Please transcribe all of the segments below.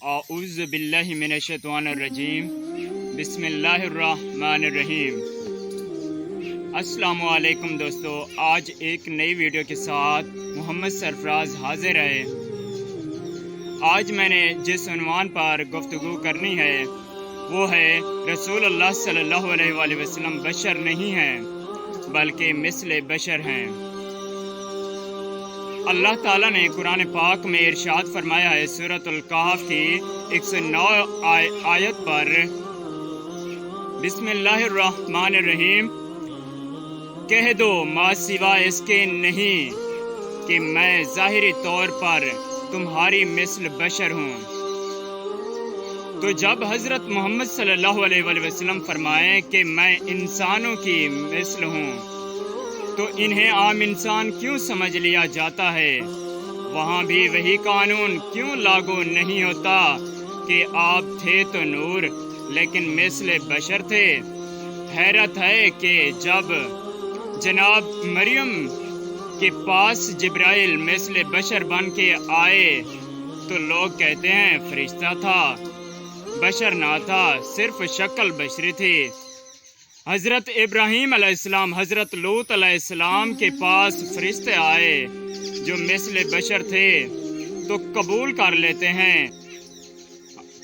अऊज़ु बिल्लाहि मिनश्शैतानिर्रजीम बिस्मिल्लाहिर्रहमानिर्रहीम। अस्सलामु अलैकुम दोस्तों, आज एक नई वीडियो के साथ मोहम्मद सरफराज हाजिर है। आज मैंने जिस उन्वान पर गुफ्तगू करनी है वो है रसूलुल्लाह सल्लल्लाहु अलैहि वसल्लम बशर नहीं हैं बल्कि मिस्ल बशर हैं। अल्लाह ताला ने कुरान पाक में इरशाद फरमाया है सूरतुल कहफ की 109 आयत पर, बिस्मिल्लाहिर्रहमानिर्रहीम, कह दो मा सिवा इसके नहीं कि मैं ज़ाहिरी तौर पर तुम्हारी मिस्ल बशर हूँ। तो जब हज़रत मोहम्मद सल्लल्लाहु अलैहि वसल्लम फरमाएं कि मैं इंसानों की मिस्ल हूँ, तो इन्हें आम इंसान क्यों समझ लिया जाता है? वहाँ भी वही कानून क्यों लागू नहीं होता कि आप थे तो नूर लेकिन मिस्ल बशर थे? हैरत है कि जब जनाब मरियम के पास जिब्राइल मिस्ल बशर बन के आए तो लोग कहते हैं फरिश्ता था, बशर ना था, सिर्फ शक्ल बशरी थी। हज़रत इब्राहीम अलैहिस्सलाम, हज़रत लूत अलैहिस्सलाम के पास फरिश्ते आए जो मिस्ल बशर थे तो कबूल कर लेते हैं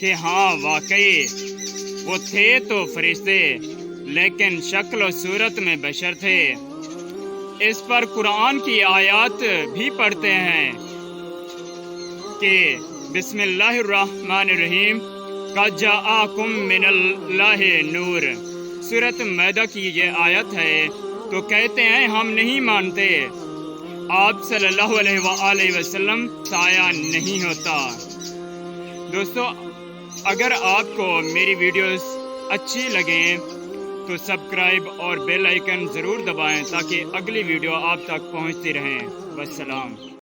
कि हाँ वाकई वो थे तो फरिश्ते लेकिन शक्ल और सूरत में बशर थे। इस पर कुरान की आयत भी पढ़ते हैं कि बिस्मिल्लाहिर्रहमानिर्रहीम क़द जाअकुम मिनल्लाहि नूर। सूरत मैदा की ये आयत है। तो कहते हैं हम नहीं मानते, आप सल्लल्लाहु अलैहि वसल्लम साया नहीं होता। दोस्तों, अगर आपको मेरी वीडियोस अच्छी लगें तो सब्सक्राइब और बेल आइकन ज़रूर दबाएं ताकि अगली वीडियो आप तक पहुंचती रहें। वस्सलाम।